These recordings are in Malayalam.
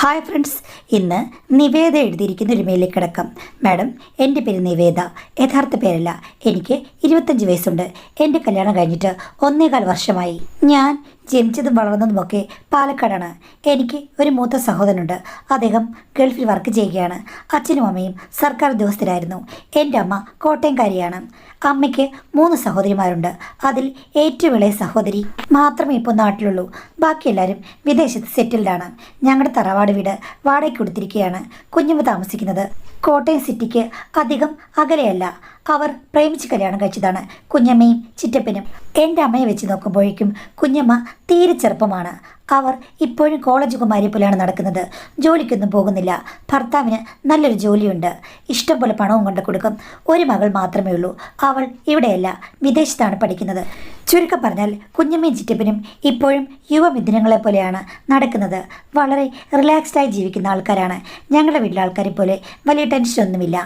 ഹായ് ഫ്രണ്ട്സ്, ഇന്ന് നിവേദ എഴുതിയിരിക്കുന്ന ഒരു മെയിലേക്ക് കിടക്കാം. മാഡം, എൻ്റെ പേര് നിവേദ. യഥാർത്ഥ പേരല്ല. എനിക്ക് 25 വയസ്സുണ്ട്. എൻ്റെ കല്യാണം കഴിഞ്ഞിട്ട് 1.25 വർഷമായി. ഞാൻ ജനിച്ചതും വളർന്നതുമൊക്കെ പാലക്കാടാണ്. എനിക്ക് ഒരു മൂത്ത സഹോദരനുണ്ട്. അദ്ദേഹം ഗൾഫിൽ വർക്ക് ചെയ്യുകയാണ്. അച്ഛനും അമ്മയും സർക്കാർ ഉദ്യോഗസ്ഥരായിരുന്നു. എൻ്റെ അമ്മ കോട്ടയംകാരിയാണ്. അമ്മയ്ക്ക് 3 സഹോദരിമാരുണ്ട്. അതിൽ ഏറ്റവും ഇളയ സഹോദരി മാത്രമേ ഇപ്പോൾ നാട്ടിലുള്ളൂ. ബാക്കി എല്ലാവരും വിദേശത്ത് സെറ്റിൽഡാണ്. ഞങ്ങളുടെ തറവാട് വീട് വാടകയ്ക്ക് കൊടുത്തിരിക്കുകയാണ്. കുഞ്ഞമ്മ താമസിക്കുന്നത് കോട്ടയം സിറ്റിക്ക് അധികം അകലെയല്ല. അവർ പ്രേമിച്ച് കല്യാണം കഴിച്ചതാണ്. കുഞ്ഞമ്മയും ചിറ്റപ്പനും. എൻ്റെ അമ്മയെ വെച്ച് നോക്കുമ്പോഴേക്കും കുഞ്ഞമ്മ തീരെ ചെറുപ്പമാണ്. അവർ ഇപ്പോഴും കോളേജ് കുമാരിയെ പോലെയാണ് നടക്കുന്നത്. ജോലിക്കൊന്നും പോകുന്നില്ല. ഭർത്താവിന് നല്ലൊരു ജോലിയുണ്ട്. ഇഷ്ടം പോലെ പണവും കൊണ്ട് കൊടുക്കും. ഒരു മകൾ മാത്രമേ ഉള്ളൂ. അവൾ ഇവിടെയല്ല, വിദേശത്താണ് പഠിക്കുന്നത്. ചുരുക്കം പറഞ്ഞാൽ കുഞ്ഞമ്മയും ചിറ്റപ്പനും ഇപ്പോഴും യുവമിഥുനങ്ങളെ പോലെയാണ് നടക്കുന്നത്. വളരെ റിലാക്സ്ഡായി ജീവിക്കുന്ന ആൾക്കാരാണ്. ഞങ്ങളുടെ വീട്ടിലെ ആൾക്കാരെ പോലെ വലിയ ടെൻഷനൊന്നുമില്ല.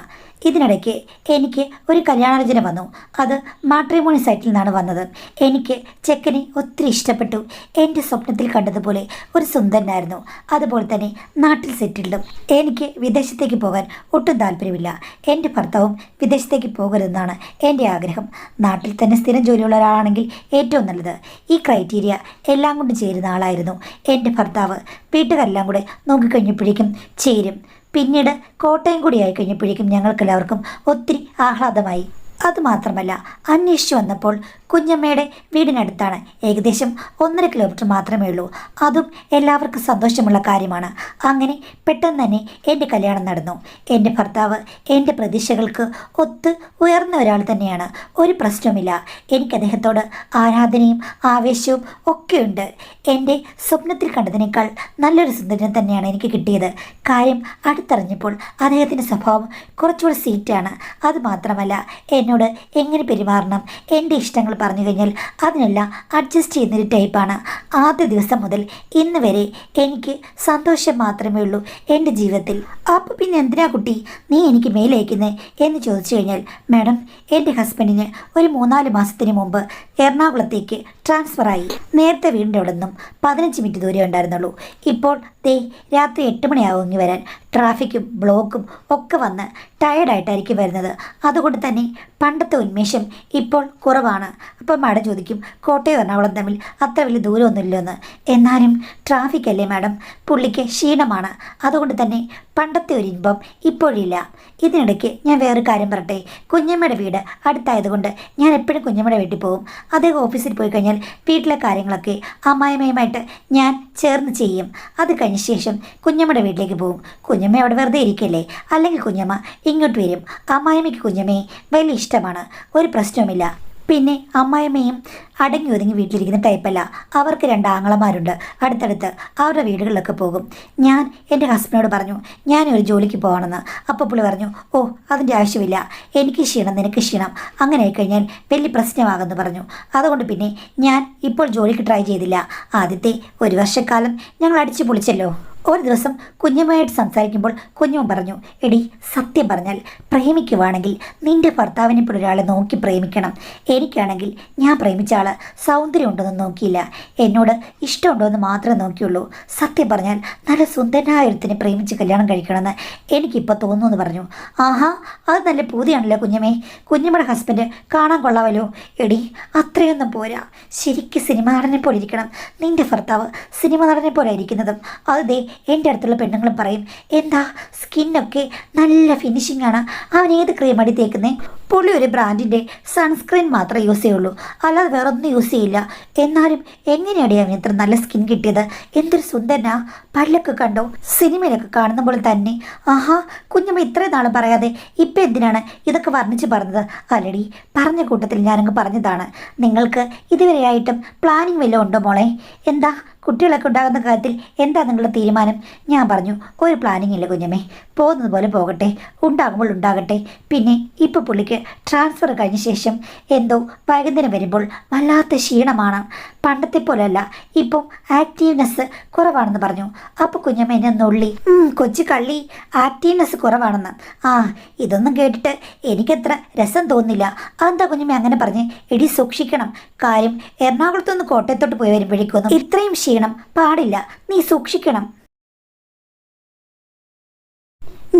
ഇതിനിടയ്ക്ക് എനിക്ക് ഒരു കല്യാണാലോചന വന്നു. അത് മാട്രിമോണി സൈറ്റിൽ നിന്നാണ് വന്നത്. എനിക്ക് ചെക്കനെ ഒത്തിരി ഇഷ്ടപ്പെട്ടു. എൻ്റെ സ്വപ്നത്തിൽ കണ്ടതുപോലെ ഒരു സുന്ദരനായിരുന്നു. അതുപോലെ തന്നെ നാട്ടിൽ സെറ്റിൽഡും. എനിക്ക് വിദേശത്തേക്ക് പോകാൻ ഒട്ടും താല്പര്യമില്ല. എൻ്റെ ഭർത്താവും വിദേശത്തേക്ക് പോകരുതെന്നാണ് എൻ്റെ ആഗ്രഹം. നാട്ടിൽ തന്നെ സ്ഥിരം ജോലിയുള്ള ഒരാളാണെങ്കിൽ ഏറ്റവും നല്ലത്. ഈ ക്രൈറ്റീരിയ എല്ലാം കൊണ്ടും ചേരുന്ന ആളായിരുന്നു എൻ്റെ ഭർത്താവ്. വീട്ടുകാരെല്ലാം കൂടെ നോക്കിക്കഴിഞ്ഞപ്പോഴേക്കും ചേരും. പിന്നീട് കോട്ടയം കൂടിയായി കഴിഞ്ഞപ്പോഴേക്കും ഞങ്ങൾക്കെല്ലാവർക്കും ഒത്തിരി ആഹ്ലാദമായി. അതുമാത്രമല്ല, അന്വേഷിച്ചു വന്നപ്പോൾ കുഞ്ഞമ്മയുടെ വീടിനടുത്താണ്. ഏകദേശം 1.5 കിലോമീറ്റർ മാത്രമേ ഉള്ളൂ. അതും എല്ലാവർക്കും സന്തോഷമുള്ള കാര്യമാണ്. അങ്ങനെ പെട്ടെന്ന് തന്നെ എൻ്റെ കല്യാണം നടന്നു. എൻ്റെ ഭർത്താവ് എൻ്റെ പ്രതീക്ഷകൾക്ക് ഒത്ത് ഉയർന്ന ഒരാൾ തന്നെയാണ്. ഒരു പ്രശ്നവുമില്ല. എനിക്ക് അദ്ദേഹത്തോട് ആരാധനയും ആവേശവും ഒക്കെയുണ്ട്. എൻ്റെ സ്വപ്നത്തിൽ കണ്ടതിനേക്കാൾ നല്ലൊരു സുന്ദരൻ തന്നെയാണ് എനിക്ക് കിട്ടിയത്. കാര്യം അടുത്തറിഞ്ഞപ്പോൾ അദ്ദേഹത്തിൻ്റെ സ്വഭാവം കുറച്ചുകൂടി സ്വീറ്റാണ്. അതുമാത്രമല്ല, എന്നോട് എങ്ങനെ പെരുമാറണം, എൻ്റെ ഇഷ്ടങ്ങൾ പറഞ്ഞു കഴിഞ്ഞാൽ അതിനെല്ലാം അഡ്ജസ്റ്റ് ചെയ്യുന്നൊരു ടൈപ്പാണ്. ആദ്യ ദിവസം മുതൽ ഇന്ന് വരെ എനിക്ക് സന്തോഷം മാത്രമേ ഉള്ളൂ എൻ്റെ ജീവിതത്തിൽ. അപ്പോൾ പിന്നെ എന്തിനാ കുട്ടി നീ എനിക്ക് മെയിൽ അയക്കുന്നത് എന്ന് ചോദിച്ചു കഴിഞ്ഞാൽ, മാഡം, എൻ്റെ ഹസ്ബൻഡിന് ഒരു 3-4 മാസത്തിന് മുമ്പ് എറണാകുളത്തേക്ക് ട്രാൻസ്ഫറായി. നേരത്തെ വീടിൻ്റെ അവിടെ നിന്നും 15 മിനിറ്റ് ദൂരം ഉണ്ടായിരുന്നുള്ളൂ. ഇപ്പോൾ രാത്രി 8 മണിയാവും ഇങ്ങ് വരാൻ. ട്രാഫിക്കും ബ്ലോക്കും ഒക്കെ വന്ന് ടയേർഡായിട്ടായിരിക്കും വരുന്നത്. അതുകൊണ്ട് തന്നെ പണ്ടത്തെ ഉന്മേഷം ഇപ്പോൾ കുറവാണ്. അപ്പോൾ മാഡം ചോദിക്കും, കോട്ടയം എറണാകുളം തമ്മിൽ അത്ര വലിയ ദൂരമൊന്നുമില്ലെന്ന്. എന്നാലും ട്രാഫിക് അല്ലേ മാഡം, പുള്ളിക്ക് ക്ഷീണമാണ്. അതുകൊണ്ട് തന്നെ പണ്ടത്തെ ഒരു ഇൻപം ഇപ്പോഴില്ല. ഇതിനിടയ്ക്ക് ഞാൻ വേറൊരു കാര്യം പറയട്ടെ. കുഞ്ഞമ്മയുടെ വീട് അടുത്തായതുകൊണ്ട് ഞാൻ എപ്പോഴും കുഞ്ഞമ്മയുടെ വീട്ടിൽ പോകും. അദ്ദേഹം ഓഫീസിൽ പോയി കഴിഞ്ഞാൽ വീട്ടിലെ കാര്യങ്ങളൊക്കെ അമ്മായിമ്മയുമായിട്ട് ഞാൻ ചേർന്ന് ചെയ്യും. അത് കഴിഞ്ഞ ശേഷം കുഞ്ഞമ്മയുടെ വീട്ടിലേക്ക് പോകും. കുഞ്ഞമ്മ അവിടെ വെറുതെ ഇരിക്കല്ലേ, അല്ലെങ്കിൽ കുഞ്ഞമ്മ ഇങ്ങോട്ട് വരും. അമ്മായിമ്മയ്ക്ക് കുഞ്ഞമ്മയെ വലിയ ഇഷ്ടമാണ്. ഒരു പ്രശ്നവുമില്ല. പിന്നെ അമ്മായിമ്മയും അടങ്ങി ഒതുങ്ങി വീട്ടിലിരിക്കുന്ന ടൈപ്പല്ല. അവർക്ക് 2 ആങ്ങളമാരുണ്ട്. അടുത്തടുത്ത് അവരുടെ വീടുകളിലൊക്കെ പോകും. ഞാൻ എൻ്റെ ഹസ്ബൻഡിനോട് പറഞ്ഞു ഞാനൊരു ജോലിക്ക് പോകണമെന്ന്. അപ്പോൾ പുള്ളി പറഞ്ഞു, ഓ അതിൻ്റെ ആവശ്യമില്ല, എനിക്ക് ക്ഷീണം നിനക്ക് ക്ഷീണം, അങ്ങനെ ആയിക്കഴിഞ്ഞാൽ വലിയ പ്രശ്നമാകുമെന്ന് പറഞ്ഞു. അതുകൊണ്ട് പിന്നെ ഞാൻ ഇപ്പോൾ ജോലിക്ക് ട്രൈ ചെയ്തില്ല. ആദ്യത്തെ 1 വർഷക്കാലം ഞങ്ങൾ അടിച്ചു പൊളിച്ചല്ലോ. ഒരു ദിവസം കുഞ്ഞമ്മയായിട്ട് സംസാരിക്കുമ്പോൾ കുഞ്ഞമ്മ പറഞ്ഞു, എടി, സത്യം പറഞ്ഞാൽ പ്രേമിക്കുവാണെങ്കിൽ നിൻ്റെ ഭർത്താവിനെ ഇപ്പോൾ ഒരാളെ നോക്കി പ്രേമിക്കണം. എനിക്കാണെങ്കിൽ ഞാൻ പ്രേമിച്ച ആൾ സൗന്ദര്യം ഉണ്ടോയെന്ന് നോക്കിയില്ല, എന്നോട് ഇഷ്ടമുണ്ടോ എന്ന് മാത്രമേ നോക്കിയുള്ളൂ. സത്യം പറഞ്ഞാൽ നല്ല സുന്ദരനായ ഒരുത്തിനെ പ്രേമിച്ച് കല്യാണം കഴിക്കണമെന്ന് എനിക്കിപ്പോൾ തോന്നുന്നു പറഞ്ഞു. ആഹാ, അത് നല്ല പൂതിയാണല്ലോ കുഞ്ഞമ്മേ. കുഞ്ഞമ്മയുടെ ഹസ്ബൻഡ് കാണാൻ കൊള്ളാമല്ലോ. എടി, അത്രയൊന്നും പോരാ. ശരിക്കും സിനിമ നടനെ പോലെ ഇരിക്കണം. നിൻ്റെ ഭർത്താവ് സിനിമ നടനെ പോലെ ഇരിക്കുന്നതും അത് എൻ്റെ അടുത്തുള്ള പെണ്ണുങ്ങളും പറയും, എന്താ സ്കിന്നൊക്കെ നല്ല ഫിനിഷിംഗ് ആണ്, അവൻ ഏത് ക്രീം അടി തേക്കുന്നത്? പുള്ളി ഒരു ബ്രാൻഡിൻ്റെ സൺസ്ക്രീൻ മാത്രമേ യൂസ് ചെയ്യുള്ളൂ, അല്ലാതെ വേറൊന്നും യൂസ് ചെയ്യില്ല. എന്നാലും എങ്ങനെയാണ് അവൻ ഇത്ര നല്ല സ്കിൻ കിട്ടിയത്? എന്തൊരു സുന്ദരനാ, പല്ലൊക്കെ കണ്ടോ, സിനിമയിലൊക്കെ കാണുന്ന പോലെ തന്നെ. ആഹാ, കുഞ്ഞമ്മ ഇത്രയും നാളും പറയാതെ ഇപ്പം എന്തിനാണ് ഇതൊക്കെ വർണ്ണിച്ച് പറഞ്ഞത്? അല്ലടി, പറഞ്ഞ കൂട്ടത്തിൽ ഞാനങ്ങ് പറഞ്ഞതാണ്. നിങ്ങൾക്ക് ഇതുവരെയായിട്ടും പ്ലാനിങ് വല്ലതും ഉണ്ടോ മോളെ? എന്താ കുട്ടികളൊക്കെ ഉണ്ടാകുന്ന കാര്യത്തിൽ എന്താ നിങ്ങളുടെ തീരുമാനം? ഞാൻ പറഞ്ഞു, ഒരു പ്ലാനിങ് ഇല്ല കുഞ്ഞമ്മേ, പോകുന്നത് പോലെ പോകട്ടെ, ഉണ്ടാകുമ്പോൾ ഉണ്ടാകട്ടെ. പിന്നെ ഇപ്പോൾ പുള്ളിക്ക് ട്രാൻസ്ഫർ കഴിഞ്ഞ ശേഷം എന്തോ വൈകുന്നേരം വരുമ്പോൾ വല്ലാത്ത ക്ഷീണമാണ്. പണ്ടത്തെ പോലെയല്ല, ഇപ്പം ആക്റ്റീവ്നെസ് കുറവാണെന്ന് പറഞ്ഞു. അപ്പോൾ കുഞ്ഞമ്മ എന്നെ നുള്ളി, കൊച്ചു കള്ളി, ആക്റ്റീവ്നെസ് കുറവാണെന്ന്. ആ, ഇതൊന്നും കേട്ടിട്ട് എനിക്കത്ര രസം തോന്നില്ല. അതെന്താ കുഞ്ഞമ്മ അങ്ങനെ പറഞ്ഞ്? എടി, സൂക്ഷിക്കണം. കാര്യം എറണാകുളത്തുനിന്ന് കോട്ടയത്തോട്ട് പോയി വരുമ്പോഴേക്കൊന്നും ഇത്രയും ക്ഷീണം പാടില്ല. നീ സൂക്ഷിക്കണം.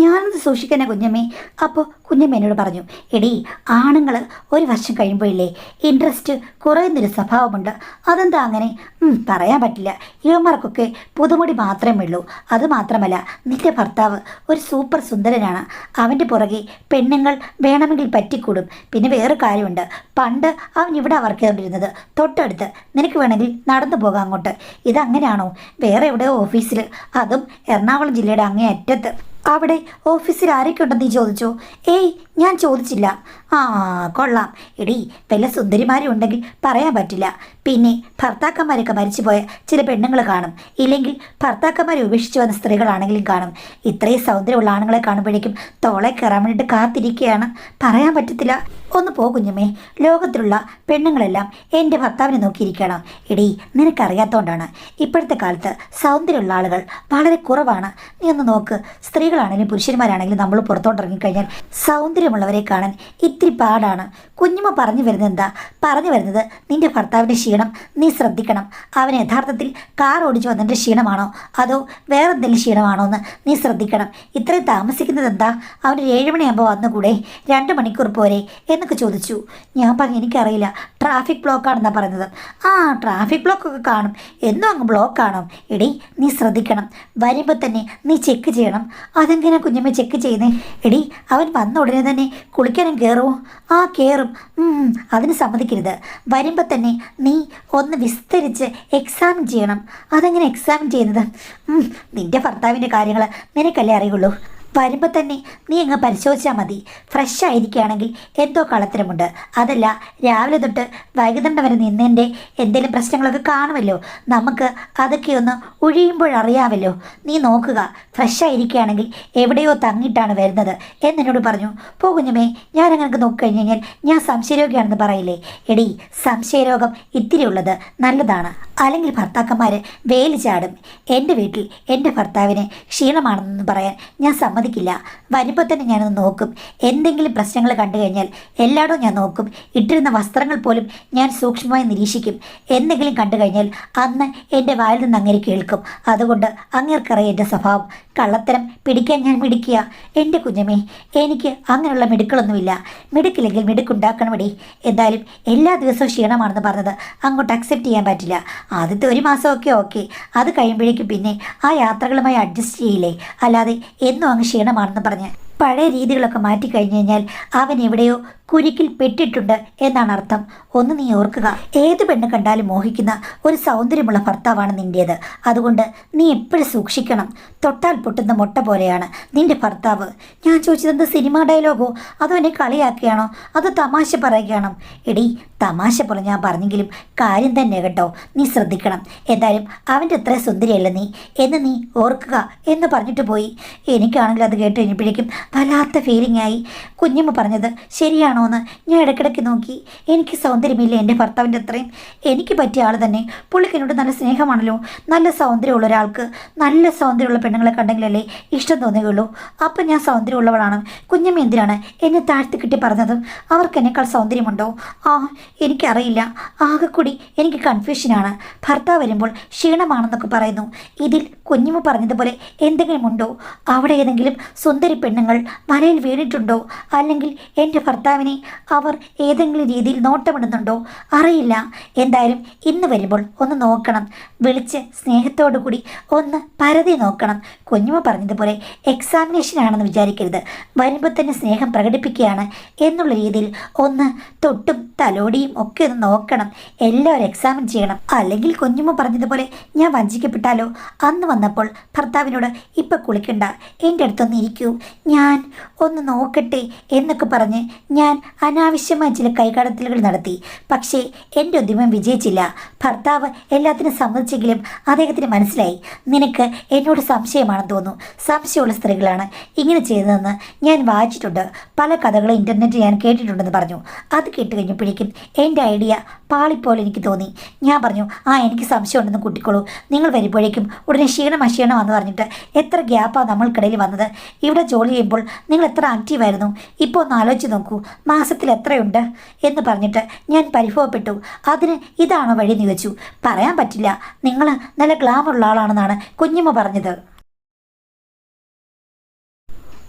ഞാനത് സൂക്ഷിക്കാനാ കുഞ്ഞമ്മേ. അപ്പോൾ കുഞ്ഞമ്മ എന്നോട് പറഞ്ഞു, എടീ ആണുങ്ങൾ ഒരു വർഷം കഴിയുമ്പോഴില്ലേ ഇൻട്രസ്റ്റ് കുറയുന്നൊരു സ്വഭാവമുണ്ട്. അതെന്താ അങ്ങനെ? പറയാൻ പറ്റില്ല. ഇവന്മാർക്കൊക്കെ പുതുമുടി മാത്രമേ ഉള്ളൂ. അത് മാത്രമല്ല, നിന്റെ ഭർത്താവ് ഒരു സൂപ്പർ സുന്ദരനാണ്. അവൻ്റെ പുറകെ പെണ്ണുങ്ങൾ വേണമെങ്കിൽ പറ്റിക്കൂടും. പിന്നെ വേറെ കാര്യമുണ്ട്, പണ്ട് അവൻ ഇവിടെ വർക്ക് ചെയ്തുകൊണ്ടിരുന്നത് തൊട്ടടുത്ത്. നിനക്ക് വേണമെങ്കിൽ നടന്നു പോകാം അങ്ങോട്ട്. ഇതങ്ങനെയാണോ? വേറെ എവിടെയോ ഓഫീസിൽ, അതും എറണാകുളം ജില്ലയുടെ അങ്ങേ അറ്റത്ത്. അവിടെ ഓഫീസിൽ ആരൊക്കെ ഉണ്ടെന്ന് നീ ചോദിച്ചോ? ഏയ്, ഞാൻ ചോദിച്ചില്ല. ആ, കൊള്ളാം. എടീ വല്ല സുന്ദരിമാരും ഉണ്ടെങ്കിൽ പറയാൻ പറ്റില്ല. പിന്നെ ഭർത്താക്കന്മാരൊക്കെ മരിച്ചുപോയ ചില പെണ്ണുങ്ങൾ കാണും, ഇല്ലെങ്കിൽ ഭർത്താക്കന്മാരെ ഉപേക്ഷിച്ച് വന്ന സ്ത്രീകളാണെങ്കിലും കാണും. ഇത്രയും സൗന്ദര്യമുള്ള ആണുങ്ങളെ കാണുമ്പോഴേക്കും തോളെ കയറാൻ വേണ്ടിയിട്ട് കാത്തിരിക്കുകയാണ്. പറയാൻ പറ്റത്തില്ല. ഒന്ന് പോ കുഞ്ഞമ്മേ. ലോകത്തിലുള്ള പെണ്ണുങ്ങളെല്ലാം എൻ്റെ ഭർത്താവിനെ നോക്കിയിരിക്കണം. എടീ നിനക്കറിയാത്തതുകൊണ്ടാണ്. ഇപ്പോഴത്തെ കാലത്ത് സൗന്ദര്യമുള്ള ആളുകൾ വളരെ കുറവാണ്. നീ ഒന്ന് നോക്ക്. സ്ത്രീകളാണെങ്കിലും പുരുഷന്മാരാണെങ്കിലും നമ്മൾ പുറത്തോട്ടിറങ്ങിക്കഴിഞ്ഞാൽ സൗന്ദര്യമുള്ളവരെ കാണാൻ ഇത്തിരി പാടാണ്. കുഞ്ഞമ്മ പറഞ്ഞു വരുന്നത് എന്താ? പറഞ്ഞു വരുന്നത് നിന്റെ ഭർത്താവിൻ്റെ ക്ഷീണം നീ ശ്രദ്ധിക്കണം. അവൻ യഥാർത്ഥത്തിൽ കാർ ഓടിച്ചു വന്നതിൻ്റെ ക്ഷീണമാണോ അതോ വേറെ എന്തെങ്കിലും ക്ഷീണമാണോ എന്ന് നീ ശ്രദ്ധിക്കണം. ഇത്രയും താമസിക്കുന്നത് എന്താ? അവന് 7 മണിയാകുമ്പോൾ വന്നുകൂടെ? 2 മണിക്കൂർ പോരെ എന്നൊക്കെ ചോദിച്ചു. ഞാൻ പറഞ്ഞു, എനിക്കറിയില്ല, ട്രാഫിക് ബ്ലോക്കാണെന്നാണ് പറയുന്നത്. ആ, ട്രാഫിക് ബ്ലോക്കൊക്കെ കാണും. എന്നും അങ്ങ് ബ്ലോക്കാണോ? എടീ നീ ശ്രദ്ധിക്കണം. വരുമ്പോൾ തന്നെ നീ ചെക്ക് ചെയ്യണം. അതെങ്ങനെ കുഞ്ഞമ്മ ചെക്ക് ചെയ്യുന്നേ? എടീ അവൻ വന്ന ഉടനെ തന്നെ കുളിക്കാനും കയറുമോ? ആ, കയറും. അതിന് സമ്മതിക്കരുത്. വരുമ്പോൾ തന്നെ നീ ഒന്ന് വിസ്തരിച്ച് എക്സാമിൻ ചെയ്യണം. അതെങ്ങനെ എക്സാമിൻ ചെയ്യുന്നത്? നിന്റെ ഭർത്താവിൻ്റെ കാര്യങ്ങൾ നിനക്കല്ലേ അറിയുള്ളൂ. വരുമ്പോൾ തന്നെ നീ അങ്ങ് പരിശോധിച്ചാൽ മതി. ഫ്രഷ് ആയിരിക്കുകയാണെങ്കിൽ എന്തോ കളത്തരമുണ്ട്. അതല്ല, രാവിലെ തൊട്ട് വൈകുന്നേരം വരെ നിന്നതിൻ്റെ എന്തെങ്കിലും പ്രശ്നങ്ങളൊക്കെ കാണുമല്ലോ. നമുക്ക് അതൊക്കെ ഒന്ന് ഒഴിയുമ്പോഴറിയാമല്ലോ. നീ നോക്കുക. ഫ്രഷ് ആയിരിക്കുകയാണെങ്കിൽ എവിടെയോ തങ്ങിയിട്ടാണ് വരുന്നത് എന്നെന്നോട് പറഞ്ഞു. പോകുഞ്ഞമേ, ഞാനങ്ങനെ നോക്കിക്കഴിഞ്ഞ് കഴിഞ്ഞാൽ ഞാൻ സംശയരോഗിയാണെന്ന് പറയില്ലേ? എടീ, സംശയരോഗം ഇത്തിരി ഉള്ളത് നല്ലതാണ്. അല്ലെങ്കിൽ ഭർത്താക്കന്മാർ വേലി ചാടും. എൻ്റെ വീട്ടിൽ എൻ്റെ ഭർത്താവിന് ക്ഷീണമാണെന്ന് പറയാൻ ഞാൻ സമ്മതിക്കില്ല. വരുമ്പോൾ തന്നെ ഞാനൊന്ന് നോക്കും. എന്തെങ്കിലും പ്രശ്നങ്ങൾ കണ്ടു കഴിഞ്ഞാൽ എല്ലായിടവും ഞാൻ നോക്കും. ഇട്ടിരുന്ന വസ്ത്രങ്ങൾ പോലും ഞാൻ സൂക്ഷ്മമായി നിരീക്ഷിക്കും. എന്തെങ്കിലും കണ്ടു കഴിഞ്ഞാൽ അന്ന് എൻ്റെ വായിൽ നിന്ന് അങ്ങനെ കേൾക്കും. അതുകൊണ്ട് അങ്ങേർക്കറിയാം എൻ്റെ സ്വഭാവം. കള്ളത്തരം പിടിക്കാൻ ഞാൻ മിടുക്കിയ. എൻ്റെ കുഞ്ഞമ്മേ, എനിക്ക് അങ്ങനെയുള്ള മിടുക്കളൊന്നുമില്ല. മിടുക്കില്ലെങ്കിൽ മിടുക്കുണ്ടാക്കണമടി. എന്തായാലും എല്ലാ ദിവസവും ക്ഷീണമാണെന്ന് പറഞ്ഞത് അങ്ങോട്ട് അക്സെപ്റ്റ് ചെയ്യാൻ പറ്റില്ല. ആദ്യത്തെ 1 മാസമൊക്കെ ഓക്കെ. അത് കഴിയുമ്പോഴേക്കും പിന്നെ ആ യാത്രകളുമായി അഡ്ജസ്റ്റ് ചെയ്യില്ലേ? അല്ലാതെ എന്നും അങ്ങ് ക്ഷീണമാണെന്ന് പറഞ്ഞ് പഴയ രീതികളൊക്കെ മാറ്റിക്കഴിഞ്ഞു കഴിഞ്ഞാൽ അവൻ എവിടെയോ കുരുക്കിൽ പെട്ടിട്ടുണ്ട് എന്നാണ് അർത്ഥം. ഒന്ന് നീ ഓർക്കുക. ഏത് പെണ്ണ് കണ്ടാലും മോഹിക്കുന്ന ഒരു സൗന്ദര്യമുള്ള ഭർത്താവാണ് നിൻ്റേത്. അതുകൊണ്ട് നീ എപ്പോഴും സൂക്ഷിക്കണം. തൊട്ടാൽ പൊട്ടുന്ന മുട്ട പോലെയാണ് നിൻ്റെ ഭർത്താവ്. ഞാൻ ചോദിച്ചത് എന്ത് സിനിമ ഡയലോഗോ അതോ എന്നെ കളിയാക്കുകയാണോ അതോ തമാശ പറയുകയാണോ? എടീ, തമാശ പോലെ ഞാൻ പറഞ്ഞെങ്കിലും കാര്യം തന്നെ കേട്ടോ. നീ ശ്രദ്ധിക്കണം. എന്തായാലും അവൻ്റെ അത്ര സുന്ദരിയല്ല നീ എന്ന് നീ ഓർക്കുക എന്ന് പറഞ്ഞിട്ട് പോയി. എനിക്കാണെങ്കിൽ അത് കേട്ട് കഴിഞ്ഞപ്പോഴേക്കും വല്ലാത്ത ഫീലിംഗ് ആയി. കുഞ്ഞമ്മ പറഞ്ഞത് ശരിയാണോ എന്ന് ഞാൻ ഇടയ്ക്കിടയ്ക്ക് നോക്കി. എനിക്ക് സൗന്ദര്യമില്ല എൻ്റെ ഭർത്താവിൻ്റെ അത്രയും. എനിക്ക് പറ്റിയ ആൾ തന്നെ. പുള്ളിക്കെന്നോട് നല്ല സ്നേഹമാണല്ലോ. നല്ല സൗന്ദര്യമുള്ള ഒരാൾക്ക് നല്ല സൗന്ദര്യമുള്ള പെണ്ണുങ്ങളെ കണ്ടെങ്കിലല്ലേ ഇഷ്ടം തോന്നുകയുള്ളൂ. അപ്പം ഞാൻ സൗന്ദര്യമുള്ളവളാണ്. കുഞ്ഞമ്മ എന്തിനാണ് എന്നെ താഴ്ത്തി കിട്ടി പറഞ്ഞത്? അവർക്ക് എന്നെക്കാൾ സൗന്ദര്യമുണ്ടോ? എനിക്കറിയില്ല. ആകെക്കൂടി എനിക്ക് കൺഫ്യൂഷനാണ്. ഭർത്താവ് വരുമ്പോൾ ക്ഷീണമാണെന്നൊക്കെ പറയുന്നു. ഇതിൽ കുഞ്ഞമ്മ പറഞ്ഞതുപോലെ എന്തെങ്കിലും ഉണ്ടോ? അവിടെ ഏതെങ്കിലും സുന്ദരി പെണ്ണുങ്ങൾ വലയിൽ വീണിട്ടുണ്ടോ? അല്ലെങ്കിൽ എൻ്റെ ഭർത്താവിനെ അവർ ഏതെങ്കിലും രീതിയിൽ നോട്ടമിടുന്നുണ്ടോ? അറിയില്ല. എന്തായാലും ഇന്ന് വരുമ്പോൾ ഒന്ന് നോക്കണം. വിളിച്ച് സ്നേഹത്തോടു കൂടി ഒന്ന് പരതി നോക്കണം. കുഞ്ഞമ്മ പറഞ്ഞതുപോലെ എക്സാമിനേഷൻ ആണെന്ന് വിചാരിക്കരുത്. വരുമ്പോൾ തന്നെ സ്നേഹം പ്രകടിപ്പിക്കുകയാണ് എന്നുള്ള രീതിയിൽ ഒന്ന് തൊട്ടും തലോടിയും ഒക്കെ ഒന്ന് നോക്കണം. എല്ലാവരും എക്സാമിൻ ചെയ്യണം. അല്ലെങ്കിൽ കുഞ്ഞമ്മ പറഞ്ഞതുപോലെ ഞാൻ വഞ്ചിക്കപ്പെട്ടാലോ? അന്ന് വന്നപ്പോൾ ഭർത്താവിനോട് ഇപ്പം കുളിക്കണ്ട, എൻ്റെ അടുത്തൊന്ന് ഇരിക്കൂ, ഞാൻ ഒന്ന് നോക്കട്ടെ എന്നൊക്കെ പറഞ്ഞ് ഞാൻ അനാവശ്യമായ ചില കൈകടത്തലുകൾ നടത്തി. പക്ഷേ എൻ്റെ ഉദ്യമം വിജയിച്ചില്ല. ഭർത്താവ് എല്ലാത്തിനും സമ്മതിച്ചെങ്കിലും അദ്ദേഹത്തിന് മനസ്സിലായി നിനക്ക് എന്നോട് സംശയമാണെന്ന് തോന്നുന്നു. സംശയമുള്ള സ്ത്രീകളാണ് ഇങ്ങനെ ചെയ്തതെന്ന് ഞാൻ വായിച്ചിട്ടുണ്ട്. പല കഥകളും ഇൻ്റർനെറ്റിൽ ഞാൻ കേട്ടിട്ടുണ്ടെന്ന് പറഞ്ഞു. അത് കേട്ട് കഴിഞ്ഞപ്പോഴേക്കും എൻ്റെ ഐഡിയ പാളിപ്പോലെ എനിക്ക് തോന്നി. ഞാൻ പറഞ്ഞു, എനിക്ക് സംശയമുണ്ടെന്ന് കൂട്ടിക്കോളൂ. നിങ്ങൾ വരുമ്പോഴേക്കും ഉടനെ ക്ഷീണമാണെന്ന് പറഞ്ഞിട്ട് എത്ര ഗ്യാപ്പാണ് നമ്മൾക്കിടയിൽ വന്നത്. ഇവിടെ ജോലി ചെയ്യുമ്പോൾ നിങ്ങൾ എത്ര ആക്റ്റീവായിരുന്നു. ഇപ്പോൾ ഒന്ന് ആലോചിച്ച് നോക്കൂ, മാസത്തിൽ എത്രയുണ്ട് എന്ന് പറഞ്ഞിട്ട് ഞാൻ പരിഭവപ്പെട്ടു. അതിന് ഇതാണോ വഴി എന്ന് ചോദിച്ചു. പറയാൻ പറ്റില്ല, നിങ്ങൾ നല്ല ഗ്ലാമറുള്ള ആളാണെന്നാണ് കുഞ്ഞമ്മ പറഞ്ഞത്.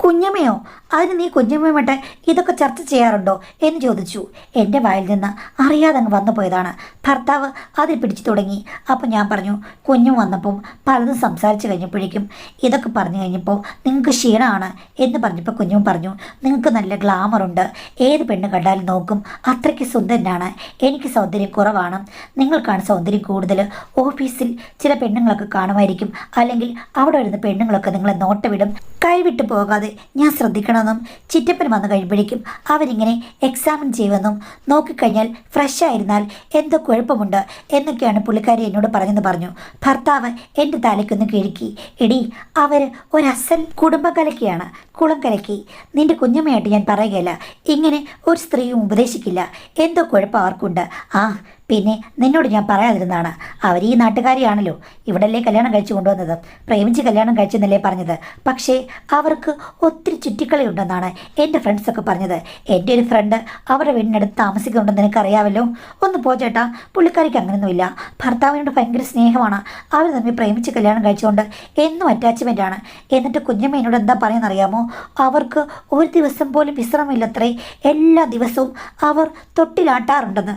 കുഞ്ഞമ്മയോ? അതിന് നീ കുഞ്ഞമ്മയുമായിട്ട് ഇതൊക്കെ ചർച്ച ചെയ്യാറുണ്ടോ എന്ന് ചോദിച്ചു. എൻ്റെ വായിൽ നിന്ന് അറിയാതെ അങ്ങ് വന്നു പോയതാണ്. ഭർത്താവ് അതിൽ പിടിച്ചു തുടങ്ങി. അപ്പോൾ ഞാൻ പറഞ്ഞു, കുഞ്ഞു വന്നപ്പം പലതും സംസാരിച്ച് കഴിഞ്ഞപ്പോഴേക്കും ഇതൊക്കെ പറഞ്ഞു കഴിഞ്ഞപ്പോൾ നിങ്ങൾക്ക് ക്ഷീണമാണ് എന്ന് പറഞ്ഞപ്പോൾ കുഞ്ഞും പറഞ്ഞു, നിങ്ങൾക്ക് നല്ല ഗ്ലാമറുണ്ട്, ഏത് പെണ്ണ് കണ്ടാലും നോക്കും, അത്രയ്ക്ക് സുന്ദരനാണ്, എനിക്ക് സൗന്ദര്യം കുറവാണ്, നിങ്ങൾക്കാണ് സൗന്ദര്യം കൂടുതൽ, ഓഫീസിൽ ചില പെണ്ണുങ്ങളൊക്കെ കാണുമായിരിക്കും, അല്ലെങ്കിൽ അവിടെ വരുന്ന പെണ്ണുങ്ങളൊക്കെ നിങ്ങളെ നോട്ടവിടും, കൈവിട്ട് പോകാതെ ഞാൻ ശ്രദ്ധിക്കണമെന്നും ചിറ്റപ്പൻ വന്നു കഴിയുമ്പോഴേക്കും അവരിങ്ങനെ എക്സാമിൻ ചെയ്യുമെന്നും നോക്കിക്കഴിഞ്ഞാൽ ഫ്രഷ് ആയിരുന്നാൽ എന്തോ കുഴപ്പമുണ്ട് എന്നൊക്കെയാണ് പുള്ളിക്കാരി എന്നോട് പറഞ്ഞെന്ന് പറഞ്ഞു. ഭർത്താവ് എൻ്റെ തലയ്ക്കൊന്ന് കിഴുക്കി. എടി, അവർ ഒരസൽ കുടുംബം കലക്കിയാണ്, കുളം കലക്കി. നിന്റെ കുഞ്ഞമ്മയായിട്ട് ഞാൻ പറയുകയില്ല, ഇങ്ങനെ ഒരു സ്ത്രീയും ഉപദേശിക്കില്ല, എന്തോ കുഴപ്പം അവർക്കുണ്ട്. ആ പിന്നെ നിന്നോട് ഞാൻ പറയാതിരുന്നാണ്, അവർ ഈ നാട്ടുകാരിയാണല്ലോ, ഇവിടല്ലേ കല്യാണം കഴിച്ചു കൊണ്ടുവന്നത്, പ്രേമിച്ച് കല്യാണം കഴിച്ചെന്നല്ലേ പറഞ്ഞത്. പക്ഷേ അവർക്ക് ഒത്തിരി ചുറ്റിക്കളിയുണ്ടെന്നാണ് എൻ്റെ ഫ്രണ്ട്സൊക്കെ പറഞ്ഞത്. എൻ്റെ ഒരു ഫ്രണ്ട് അവരുടെ വീടിനടുത്ത് താമസിക്കുന്നുണ്ടെന്ന് നിനക്കറിയാമല്ലോ. ഒന്ന് പോ ചേട്ടാ, പുള്ളിക്കാരിക്ക് അങ്ങനെയൊന്നുമില്ല, ഭർത്താവിനോട് ഭയങ്കര സ്നേഹമാണ്, അവർ തമ്മിൽ പ്രേമിച്ച് കല്യാണം കഴിച്ചുകൊണ്ട് എന്നും അറ്റാച്ച്മെൻ്റാണ്. എന്നിട്ട് കുഞ്ഞമ്മേനോട് എന്താ പറയുന്നറിയാമോ? അവർക്ക് ഒരു ദിവസം പോലും വിശ്രമമില്ലത്രേ, എല്ലാ ദിവസവും അവർ തൊട്ടിലാട്ടാറുണ്ടെന്ന്.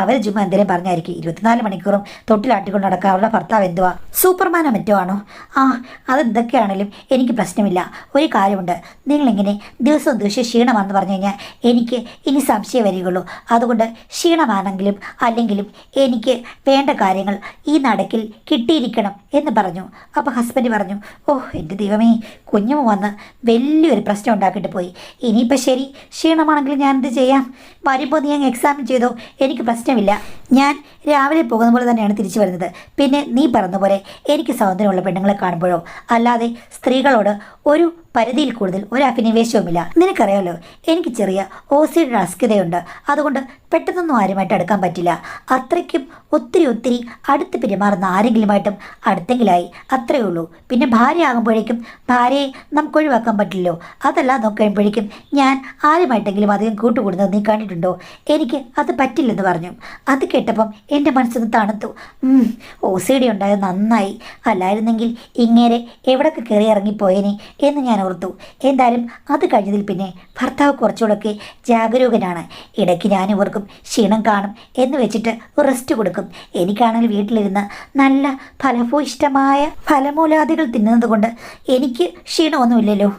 അവർ ചുമ്മാ എന്തെങ്കിലും പറഞ്ഞായിരിക്കും. 24 മണിക്കൂറും തൊട്ടിലാട്ടിക്കൊണ്ട് നടക്കുക അവരുടെ ഭർത്താവ് എന്തുവാ, സൂപ്പർമാനോ മറ്റോ ആണോ? ആ, അതെന്തൊക്കെയാണെങ്കിലും എനിക്ക് പ്രശ്നമില്ല. ഒരു കാര്യമുണ്ട്, നിങ്ങളിങ്ങനെ ദിവസവും ക്ഷീണമാണെന്ന് പറഞ്ഞു കഴിഞ്ഞാൽ എനിക്ക് ഇനി സംശയം വരികയുള്ളൂ. അതുകൊണ്ട് ക്ഷീണമാണെങ്കിലും അല്ലെങ്കിലും എനിക്ക് വേണ്ട കാര്യങ്ങൾ ഈ നടക്കിൽ കിട്ടിയിരിക്കണം എന്ന് പറഞ്ഞു. അപ്പോൾ ഹസ്ബൻഡ് പറഞ്ഞു, ഓ എൻ്റെ ദൈവമേ, കുഞ്ഞുമ വന്ന് വലിയൊരു പ്രശ്നം ഉണ്ടാക്കിയിട്ട് പോയി. ഇനിയിപ്പോൾ ശരി, ക്ഷീണമാണെങ്കിലും ഞാൻ എന്ത് ചെയ്യാം, വരുമ്പോൾ നീ അങ്ങ് എക്സാമിൻ ചെയ്തോ, എനിക്ക് പ്രശ്നമില്ല, ഞാൻ രാവിലെ പോകുന്ന പോലെ തന്നെയാണ് തിരിച്ചു വരുന്നത്. പിന്നെ നീ പറഞ്ഞ പോലെ എനിക്ക് സൗന്ദര്യമുള്ള പെണ്ണുങ്ങളെ കാണുമ്പോഴോ അല്ലാതെ സ്ത്രീകളോട് ഒരു പരിധിയിൽ കൂടുതൽ ഒരു അഭിനിവേശവുമില്ല. നിനക്കറിയാമല്ലോ, എനിക്ക് ചെറിയ ഓസിയുടെ അസ്കിതയുണ്ട്, അതുകൊണ്ട് പെട്ടെന്നൊന്നും ആരുമായിട്ട് അടുക്കാൻ പറ്റില്ല. അത്രയ്ക്കും ഒത്തിരി അടുത്ത് പെരുമാറുന്ന ആരെങ്കിലുമായിട്ടും അടുത്തെങ്കിലായി, അത്രയേ ഉള്ളൂ. പിന്നെ ഭാര്യ ആകുമ്പോഴേക്കും ഭാര്യയെ നമുക്ക് ഒഴിവാക്കാൻ പറ്റില്ലല്ലോ. അതെല്ലാം നോക്കുമ്പോഴേക്കും ഞാൻ ആരുമായിട്ടെങ്കിലും അധികം കൂട്ടുകൂടുന്നത് നീ കണ്ടിട്ടുണ്ടോ? എനിക്ക് അത് പറ്റില്ലെന്ന് പറഞ്ഞു. അത് കേട്ടപ്പം എൻ്റെ മനസ്സൊന്ന് തണുത്തു. ഓസിയുടെ ഉണ്ടായത് നന്നായി, അല്ലായിരുന്നെങ്കിൽ ഇങ്ങേരെ എവിടൊക്കെ കയറി ഇറങ്ങിപ്പോയേനെ എന്ന് ഞാൻ ഓർത്തു. എന്തായാലും അത് കഴിഞ്ഞതിൽ പിന്നെ ഭർത്താവ് കുറച്ചുകൂടെയൊക്കെ ജാഗരൂകനാണ്. ഇടയ്ക്ക് ഞാൻ ഇവർക്കും ക്ഷീണം കാണും എന്ന് വെച്ചിട്ട് റെസ്റ്റ് കൊടുക്കും. എനിക്കാണെങ്കിൽ വീട്ടിലിരുന്ന് നല്ല ഫലഭൂയിഷ്ടമായ ഫലമൂലാദികൾ തിന്നുന്നത് കൊണ്ട് എനിക്ക് ക്ഷീണമൊന്നുമില്ലല്ലോ.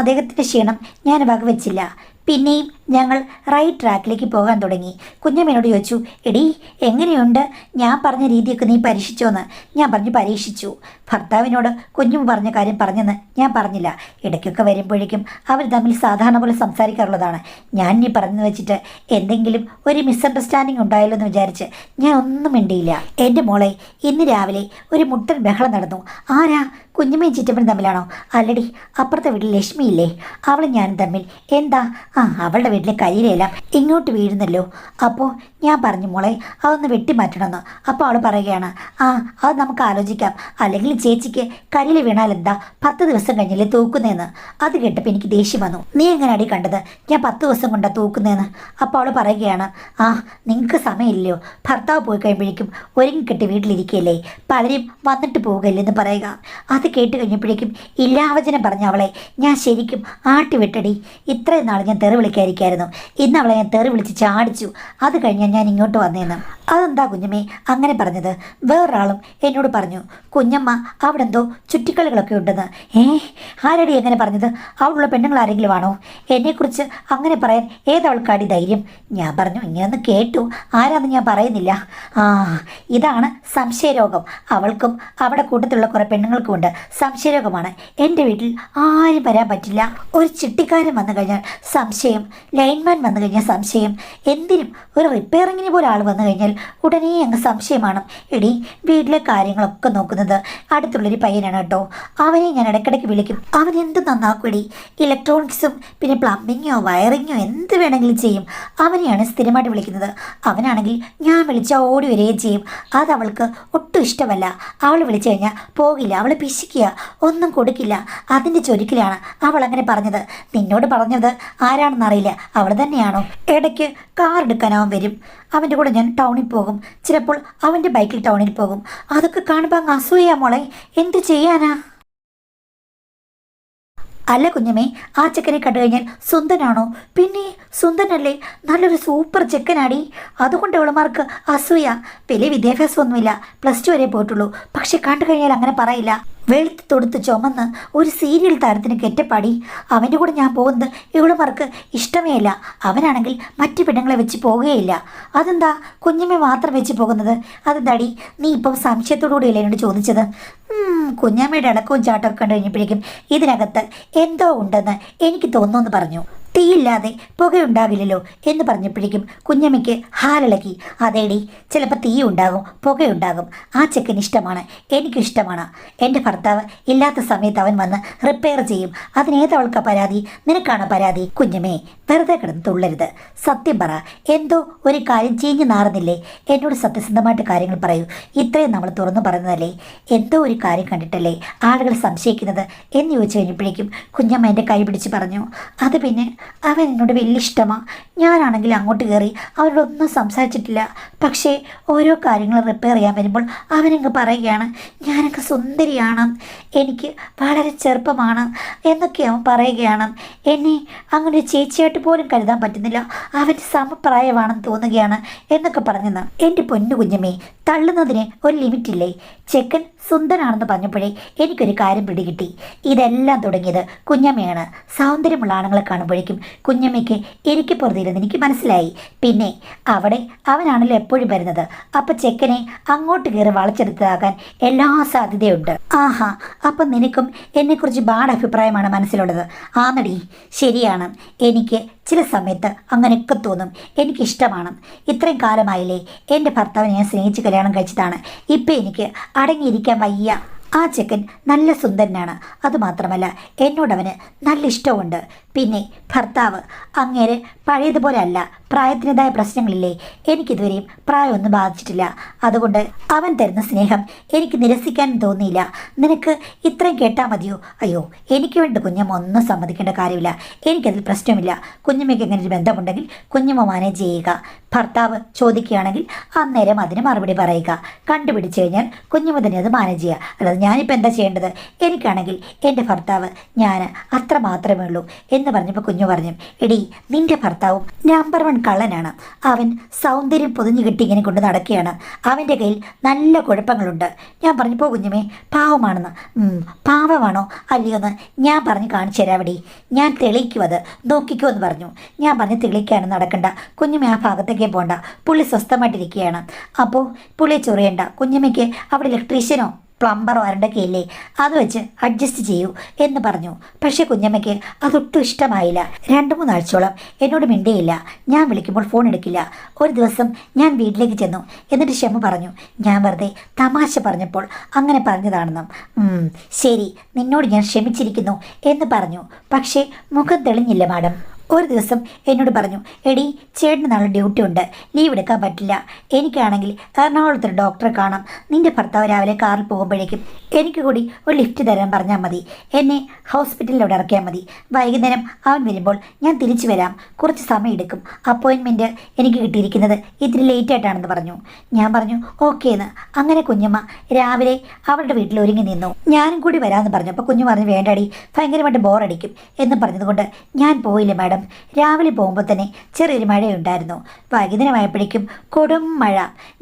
അദ്ദേഹത്തിൻ്റെ ക്ഷീണം ഞാൻ വകവെച്ചില്ല. പിന്നെയും ഞങ്ങൾ റൈറ്റ് ട്രാക്കിലേക്ക് പോകാൻ തുടങ്ങി. കുഞ്ഞമ്മേനോട് ചോദിച്ചു, എടി എങ്ങനെയുണ്ട്, ഞാൻ പറഞ്ഞ രീതിയൊക്കെ നീ പരീക്ഷിച്ചോന്ന്. ഞാൻ പറഞ്ഞു പരീക്ഷിച്ചു. ഭർത്താവിനോട് കുഞ്ഞുമ്മ പറഞ്ഞ കാര്യം പറഞ്ഞെന്ന് ഞാൻ പറഞ്ഞില്ല. ഇടയ്ക്കൊക്കെ വരുമ്പോഴേക്കും അവർ തമ്മിൽ സാധാരണ പോലെ സംസാരിക്കാറുള്ളതാണ്. ഞാൻ നീ പറഞ്ഞു വെച്ചിട്ട് എന്തെങ്കിലും ഒരു മിസ്അണ്ടർസ്റ്റാൻഡിങ് ഉണ്ടായല്ലോ എന്ന് വിചാരിച്ച് ഞാൻ ഒന്നും മിണ്ടിയില്ല. എൻ്റെ മോളെ, ഇന്ന് രാവിലെ ഒരു മുട്ടൻ ബഹളം നടന്നു. ആരാ? കുഞ്ഞുമ്മയും ചിറ്റപ്പനും തമ്മിലാണോ? അല്ലടി, അപ്പുറത്തെ വീട്ടിൽ ലക്ഷ്മിയില്ലേ, അവളും ഞാനും തമ്മിൽ. എന്താ? അവളുടെ വീട്ടിലെ കരിയിലെല്ലാം ഇങ്ങോട്ട് വീഴുന്നല്ലോ. അപ്പോൾ ഞാൻ പറഞ്ഞു, മോളെ അതൊന്ന് വെട്ടിമാറ്റണമെന്ന്. അപ്പോൾ അവൾ പറയുകയാണ്, അത് നമുക്ക് ആലോചിക്കാം, അല്ലെങ്കിൽ ചേച്ചിക്ക് കരിയിൽ വീണാൽ എന്താ, 10 ദിവസം കഴിഞ്ഞില്ലേ തൂക്കുന്നതെന്ന്. അത് കേട്ടപ്പോൾ എനിക്ക് ദേഷ്യം വന്നു. നീ എങ്ങനെ അടി കണ്ടത്, ഞാൻ 10 ദിവസം കൊണ്ടാണ് തൂക്കുന്നതെന്ന്. അപ്പോൾ അവൾ പറയുകയാണ്, നിങ്ങൾക്ക് സമയമില്ലയോ, ഭർത്താവ് പോയി കഴിയുമ്പോഴേക്കും ഒരുങ്ങിക്കെട്ടി വീട്ടിലിരിക്കുകയല്ലേ, പലരും വന്നിട്ട് പോവുകയില്ലെന്ന് പറയുക. അത് കേട്ട് കഴിഞ്ഞപ്പോഴേക്കും ഇല്ലാവചനം പറഞ്ഞ അവളെ ഞാൻ ശരിക്കും ആട്ടി വിട്ടടി. ഇത്രയും നാൾ ഞാൻ തെറി വിളിക്കാതിരിക്കായിരുന്നു, ഇന്ന് അവളെ ഞാൻ തെറി വിളിച്ച് ചാടിച്ചു. അത് കഴിഞ്ഞാൽ ഞാൻ ഇങ്ങോട്ട് വന്നേന്ന്. അതെന്താ കുഞ്ഞമ്മേ അങ്ങനെ പറഞ്ഞത്? വേറൊരാളും എന്നോട് പറഞ്ഞു, കുഞ്ഞമ്മ അവിടെ എന്തോ ചുറ്റിക്കളികളൊക്കെ ഉണ്ടെന്ന്. ആരടി എങ്ങനെ പറഞ്ഞത്? അവിടെയുള്ള പെണ്ണുങ്ങൾ ആരെങ്കിലും ആണോ? എന്നെക്കുറിച്ച് അങ്ങനെ പറയാൻ ഏതവൾക്കാടി ധൈര്യം? ഞാൻ പറഞ്ഞു, ഇങ്ങനെയൊന്ന് കേട്ടു, ആരാന്ന് ഞാൻ പറയുന്നില്ല. ഇതാണ് സംശയരോഗം. അവൾക്കും അവിടെ കൂട്ടത്തിലുള്ള കുറേ പെണ്ണുങ്ങൾക്കും ഉണ്ട് സംശയരോഗമാണ്. എൻ്റെ വീട്ടിൽ ആരും വരാൻ പറ്റില്ല. ഒരു ചിട്ടിക്കാരൻ വന്നു കഴിഞ്ഞാൽ സംശയം, ലൈൻമാൻ വന്നു കഴിഞ്ഞാൽ സംശയം, എന്തിനും ഒരു റിപ്പയറിങ്ങിന് പോലെ ആൾ വന്നു കഴിഞ്ഞാൽ ഉടനെ അങ്ങ് സംശയമാണ്. എടി, വീട്ടിലെ കാര്യങ്ങളൊക്കെ നോക്കുന്നത് അടുത്തുള്ളൊരു പയ്യനാണ് കേട്ടോ. അവനെ ഞാൻ ഇടയ്ക്കിടയ്ക്ക് വിളിക്കും. അവൻ എന്ത് നന്നാക്കുടി, ഇലക്ട്രോണിക്സും പിന്നെ പ്ലംബിങ്ങോ വയറിങ്ങോ എന്ത് വേണമെങ്കിലും ചെയ്യും. അവനെയാണ് സ്ഥിരമായിട്ട് വിളിക്കുന്നത്. അവനാണെങ്കിൽ ഞാൻ വിളിച്ചാൽ ഓടി വരികയും ചെയ്യും. അത് അവൾക്ക് ഒട്ടും ഇഷ്ടമല്ല. അവൾ വിളിച്ചു കഴിഞ്ഞാൽ പോകില്ല, അവൾ പിശിക്കുക, ഒന്നും കൊടുക്കില്ല. അതിൻ്റെ ചൊരുക്കിലാണ് അവൾ അങ്ങനെ പറഞ്ഞത്. നിന്നോട് പറഞ്ഞത് ആരാണെന്നറിയില്ല, അവൾ തന്നെയാണോ? ഇടയ്ക്ക് കാർ എടുക്കാനാവും വരും. അവൻ്റെ കൂടെ ഞാൻ ടൗണിൽ പോകും, ചിലപ്പോൾ അവൻ്റെ ബൈക്കിൽ ടൗണിൽ പോകും. അതൊക്കെ കാണുമ്പോൾ അങ്ങ് അസൂയ മോളെ, എന്ത് ചെയ്യാനാ? അല്ല കുഞ്ഞമ്മേ, ആ ചെക്കനെ കണ്ടു കഴിഞ്ഞാൽ സുന്ദനാണോ? പിന്നെ സുന്ദനല്ലേ, നല്ലൊരു സൂപ്പർ ചെക്കനാടി. അതുകൊണ്ട് അവളുമാർക്ക് അസൂയ. വലിയ വിദ്യാഭ്യാസമൊന്നുമില്ല, +2 വരെ പോയിട്ടുള്ളൂ. പക്ഷെ കണ്ടു കഴിഞ്ഞാൽ അങ്ങനെ പറയില്ല. വെളുത്ത് തൊടുത്ത് ചുമന്ന് ഒരു സീരിയൽ താരത്തിന് കെറ്റപ്പാടി. അവൻ്റെ കൂടെ ഞാൻ പോകുന്നത് ഇവളുമാർക്ക് ഇഷ്ടമേ അല്ല. അവനാണെങ്കിൽ മറ്റു പെണ്ണുങ്ങളെ വെച്ച് പോകുകയില്ല. അതെന്താ കുഞ്ഞമ്മ മാത്രം വെച്ച് പോകുന്നത്? അതെന്താടി നീ ഇപ്പം സംശയത്തോടുകൂടിയല്ലേ എന്നോട് ചോദിച്ചത്? കുഞ്ഞമ്മയുടെ ഇടക്കവും ചാട്ടമൊക്കെ കണ്ടു കഴിഞ്ഞപ്പോഴേക്കും ഇതിനകത്ത് എന്തോ ഉണ്ടെന്ന് എനിക്ക് തോന്നുന്നു പറഞ്ഞു. തീയില്ലാതെ പുകയുണ്ടാകില്ലല്ലോ എന്ന് പറഞ്ഞപ്പോഴേക്കും കുഞ്ഞമ്മയ്ക്ക് ഹാലിളക്കി. അതേടി, ചിലപ്പോൾ തീ ഉണ്ടാകും, പുകയുണ്ടാകും. ആ ചെക്കൻ ഇഷ്ടമാണ്, എനിക്കിഷ്ടമാണ്. എൻ്റെ ഭർത്താവ് ഇല്ലാത്ത സമയത്ത് അവൻ വന്ന് റിപ്പയർ ചെയ്യും. അതിനേതവൾക്ക് പരാതി? നിനക്കാണ് പരാതി. കുഞ്ഞമ്മേ, വെറുതെ കിടന്ന് തുള്ളരുത്. സത്യം പറ, എന്തോ ഒരു കാര്യം ചീഞ്ഞു നാറുന്നില്ലേ? എന്നോട് സത്യസന്ധമായിട്ട് കാര്യങ്ങൾ പറയൂ. ഇത്രയും നമ്മൾ തുറന്നു പറയുന്നതല്ലേ? എന്തോ ഒരു കാര്യം കണ്ടിട്ടല്ലേ ആളുകൾ സംശയിക്കുന്നത് എന്ന് ചോദിച്ചു കഴിഞ്ഞപ്പോഴേക്കും കുഞ്ഞമ്മ എൻ്റെ കൈ പിടിച്ച് പറഞ്ഞു, അത് പിന്നെ അവൻ എന്നോട് വലിയ ഇഷ്ടമാണ്. ഞാനാണെങ്കിൽ അങ്ങോട്ട് കയറി അവരോടൊന്നും സംസാരിച്ചിട്ടില്ല. പക്ഷേ ഓരോ കാര്യങ്ങൾ റിപ്പയർ ചെയ്യാൻ വരുമ്പോൾ അവനങ്ങ് പറയുകയാണ്, ഞാനൊക്കെ സുന്ദരിയാണ്, എനിക്ക് വളരെ ചെറുപ്പമാണ് എന്നൊക്കെ അവൻ പറയുകയാണ്. എന്നെ അങ്ങനെ ഒരു ചേച്ചിയായിട്ട് പോലും കരുതാൻ പറ്റുന്നില്ല. അവൻ്റെ സമപ്രായമാണെന്ന് തോന്നുകയാണ് എന്നൊക്കെ പറഞ്ഞെന്ന്. എൻ്റെ പൊന്നു കുഞ്ഞമ്മേ, തള്ളുന്നതിന് ഒരു ലിമിറ്റില്ലേ? ചെക്കൻ സുന്ദരാണെന്ന് പറഞ്ഞപ്പോഴേ എനിക്കൊരു കാര്യം പിടികിട്ടി. ഇതെല്ലാം തുടങ്ങിയത് കുഞ്ഞമ്മയാണ്. സൗന്ദര്യമുള്ള ആണുങ്ങളെ കാണുമ്പോഴേക്കും കുഞ്ഞമ്മയ്ക്ക് എനിക്ക് പൊറുതിയില്ലെന്ന് എനിക്ക് മനസ്സിലായി. പിന്നെ അവിടെ അവനാണല്ലോ എപ്പോഴും വരുന്നത്. അപ്പം ചെക്കനെ അങ്ങോട്ട് കയറി വളച്ചെടുത്തതാകാൻ എല്ലാ സാധ്യതയുണ്ട്. ആഹാ, അപ്പം നിനക്കും എന്നെക്കുറിച്ച് ബാഡ് അഭിപ്രായമാണ് മനസ്സിലുള്ളത്? ആന്നടി, ശരിയാണ്. എനിക്ക് ചില സമയത്ത് അങ്ങനെയൊക്കെ തോന്നും. എനിക്കിഷ്ടമാണ്. ഇത്രയും കാലമായില്ലേ എൻ്റെ ഭർത്താവിനെ ഞാൻ സ്നേഹിച്ച് കല്യാണം കഴിച്ചതാണ്. ഇപ്പം എനിക്ക് അടങ്ങിയിരിക്കാൻ വയ്യ. ആ ചെക്കൻ നല്ല സുന്ദരനാണ്. അതുമാത്രമല്ല എന്നോടവന് നല്ല ഇഷ്ടമുണ്ട്. പിന്നെ ഭർത്താവ് അങ്ങേരെ പഴയതുപോലെ അല്ല. പ്രായത്തിൻ്റെതായ പ്രശ്നങ്ങളില്ലേ? എനിക്കിതുവരെയും പ്രായമൊന്നും ബാധിച്ചിട്ടില്ല. അതുകൊണ്ട് അവൻ തരുന്ന സ്നേഹം എനിക്ക് നിരസിക്കാനും തോന്നിയില്ല. നിനക്ക് ഇത്രയും കേട്ടാൽ മതിയോ? അയ്യോ, എനിക്ക് വേണ്ടി കുഞ്ഞമ്മ ഒന്നും സമ്മതിക്കേണ്ട കാര്യമില്ല. എനിക്കതിൽ പ്രശ്നമില്ല. കുഞ്ഞമ്മയ്ക്ക് എങ്ങനെ ഒരു ബന്ധമുണ്ടെങ്കിൽ കുഞ്ഞമ്മ മാനേജ് ചെയ്യുക. ഭർത്താവ് ചോദിക്കുകയാണെങ്കിൽ അന്നേരം അതിന് മറുപടി പറയുക. കണ്ടുപിടിച്ചു കഴിഞ്ഞാൽ കുഞ്ഞമ്മ തന്നെ അത് മാനേജ് ചെയ്യുക. അല്ലാതെ ഞാനിപ്പോൾ എന്താ ചെയ്യേണ്ടത്? എനിക്കാണെങ്കിൽ എൻ്റെ ഭർത്താവ് ഞാൻ അത്ര മാത്രമേ ഉള്ളൂ എന്ന് പറഞ്ഞപ്പോൾ കുഞ്ഞു പറഞ്ഞു, എടി, നിൻ്റെ ഭർത്താവും നമ്പർ 1 കള്ളനാണ്. അവൻ സൗന്ദര്യം പൊതിഞ്ഞു കെട്ടി ഇങ്ങനെ കൊണ്ട് നടക്കുകയാണ്. അവൻ്റെ കയ്യിൽ നല്ല കുഴപ്പങ്ങളുണ്ട്. ഞാൻ പറഞ്ഞപ്പോൾ കുഞ്ഞുമേ, പാവമാണെന്ന്. പാവമാണോ അല്ലയോ എന്ന് ഞാൻ പറഞ്ഞ് കാണിച്ചു തരാവടി. ഞാൻ തെളിയിക്കുമത്, നോക്കിക്കോ എന്ന് പറഞ്ഞു. ഞാൻ പറഞ്ഞ് തെളിയിക്കാനും നടക്കണ്ട. കുഞ്ഞുമേ ആ ഭാഗത്തേക്കേ പോകണ്ട. പുള്ളി സ്വസ്ഥമായിട്ടിരിക്കുകയാണ്. അപ്പോൾ പുള്ളിയെ ചൊറിയണ്ട. കുഞ്ഞുമയ്ക്ക് അവിടെ ഇലക്ട്രീഷ്യനോ പ്ലംബറോ ആരുടെയൊക്കെ ഇല്ലേ, അത് വെച്ച് അഡ്ജസ്റ്റ് ചെയ്യൂ എന്ന് പറഞ്ഞു. പക്ഷേ കുഞ്ഞമ്മയ്ക്ക് അതൊട്ടും ഇഷ്ടമായില്ല. 2-3 ആഴ്ചയോളം എന്നോട് മിണ്ടിയില്ല. ഞാൻ വിളിക്കുമ്പോൾ ഫോൺ എടുക്കില്ല. ഒരു ദിവസം ഞാൻ വീട്ടിലേക്ക് ചെന്നു. എന്നിട്ട് ക്ഷമ പറഞ്ഞു. ഞാൻ വെറുതെ തമാശ പറഞ്ഞപ്പോൾ അങ്ങനെ പറഞ്ഞതാണെന്നും. ശരി, നിന്നോട് ഞാൻ ക്ഷമിച്ചിരിക്കുന്നു എന്ന് പറഞ്ഞു. പക്ഷേ മുഖം തെളിഞ്ഞില്ല മാഡം. ഒരു ദിവസം എന്നോട് പറഞ്ഞു, എടി, ചേട്ടന് നാളെ ഡ്യൂട്ടി ഉണ്ട്, ലീവ് എടുക്കാൻ പറ്റില്ല. എനിക്കാണെങ്കിൽ എറണാകുളത്തൊരു ഡോക്ടറെ കാണാം. നിൻ്റെ ഭർത്താവ് രാവിലെ കാറിൽ പോകുമ്പോഴേക്കും എനിക്ക് കൂടി ഒരു ലിഫ്റ്റ് തരാൻ പറഞ്ഞാൽ മതി. എന്നെ ഹോസ്പിറ്റലിൽ അവിടെ ഇറക്കിയാൽ മതി. വൈകുന്നേരം അവൻ വരുമ്പോൾ ഞാൻ തിരിച്ചു വരാം. കുറച്ച് സമയം എടുക്കും. അപ്പോയിൻമെൻറ്റ് എനിക്ക് കിട്ടിയിരിക്കുന്നത് ഇത്തിരി ലേറ്റായിട്ടാണെന്ന് പറഞ്ഞു. ഞാൻ പറഞ്ഞു ഓക്കേ എന്ന്. അങ്ങനെ കുഞ്ഞമ്മ രാവിലെ അവരുടെ വീട്ടിൽ ഒരുങ്ങി നിന്നു. ഞാനും കൂടി വരാമെന്ന് പറഞ്ഞു. അപ്പോൾ കുഞ്ഞു പറഞ്ഞു, വേണ്ടാടി, ഭയങ്കരമായിട്ട് ബോറടിക്കും എന്ന് പറഞ്ഞതുകൊണ്ട് ഞാൻ പോയില്ല മാഡം. രാവിലെ പോകുമ്പോൾ തന്നെ ചെറിയൊരു മഴയുണ്ടായിരുന്നു. വൈകുന്നേരമായപ്പോഴേക്കും കൊടും മഴ.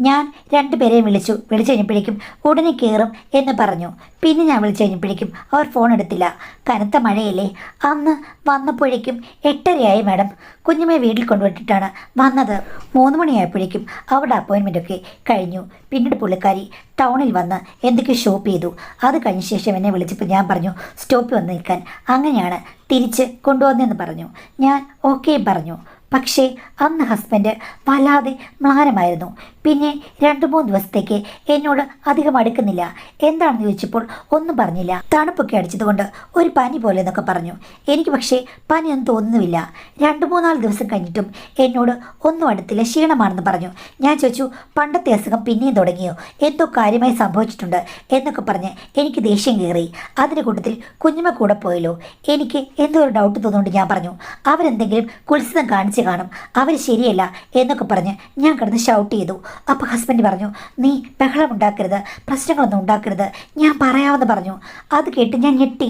ഞാൻ 2 പേരെയും വിളിച്ചു കഴിഞ്ഞപ്പോഴേക്കും ഉടനെ കയറും എന്ന് പറഞ്ഞു. പിന്നെ ഞാൻ വിളിച്ചു കഴിഞ്ഞപ്പോഴേക്കും അവർ ഫോൺ എടുത്തില്ല. കനത്ത മഴയല്ലേ. അന്ന് വന്നപ്പോഴേക്കും 8:30 മാഡം. കുഞ്ഞമ്മയെ വീട്ടിൽ കൊണ്ടുവിട്ടിട്ടാണ് വന്നത്. 3 മണിയായപ്പോഴേക്കും അവരുടെ അപ്പോയിൻമെൻറ്റൊക്കെ കഴിഞ്ഞു. പിന്നീട് പുള്ളിക്കാരി ടൗണിൽ വന്ന് എന്തൊക്കെയോ ഷോപ്പ് ചെയ്തു. അത് കഴിഞ്ഞ ശേഷം എന്നെ വിളിച്ചപ്പോൾ ഞാൻ പറഞ്ഞു സ്റ്റോപ്പിൽ വന്ന് നിൽക്കാൻ. അങ്ങനെയാണ് തിരിച്ച് കൊണ്ടുവന്നതെന്ന് പറഞ്ഞു. ഞാൻ ഓക്കെ പറഞ്ഞു. പക്ഷേ അന്ന് ഹസ്ബൻഡ് വല്ലാതെ മ്ലാനമായിരുന്നു. പിന്നെ 2-3 ദിവസത്തേക്ക് എന്നോട് അധികം അടുക്കുന്നില്ല. എന്താണെന്ന് ചോദിച്ചപ്പോൾ ഒന്നും പറഞ്ഞില്ല. തണുപ്പൊക്കെ അടിച്ചതുകൊണ്ട് ഒരു പനി പോലെ എന്നൊക്കെ പറഞ്ഞു. എനിക്ക് പക്ഷേ പനിയൊന്നും തോന്നുന്നില്ല. 2-3-4 ദിവസം കഴിഞ്ഞിട്ടും എന്നോട് ഒന്നും അടുത്തില്ല, ക്ഷീണമാണെന്ന് പറഞ്ഞു. ഞാൻ ചോദിച്ചു, പണ്ടത്തെ അസുഖം പിന്നെയും തുടങ്ങിയോ? എന്തോ കാര്യമായി സംഭവിച്ചിട്ടുണ്ട് എന്നൊക്കെ പറഞ്ഞ് എനിക്ക് ദേഷ്യം കയറി. അതിൻ്റെ കൂട്ടത്തിൽ കുഞ്ഞുമ്മ കൂടെ പോയല്ലോ. എനിക്ക് എന്തോ ഒരു ഡൗട്ട് തോന്നുന്നുണ്ട്. ഞാൻ പറഞ്ഞു, അവരെന്തെങ്കിലും കുത്സിതം കാണിച്ച് കാണും, അവർ ശരിയല്ല എന്നൊക്കെ പറഞ്ഞ് ഞാൻ കിടന്ന് ഷൗട്ട് ചെയ്തു. അപ്പോൾ ഹസ്ബൻഡ് പറഞ്ഞു, നീ ബഹളം ഉണ്ടാക്കരുത്, പ്രശ്നങ്ങളൊന്നും ഉണ്ടാക്കരുത്, ഞാൻ പറയാമെന്ന് പറഞ്ഞു. അത് കേട്ട് ഞാൻ ഞെട്ടി.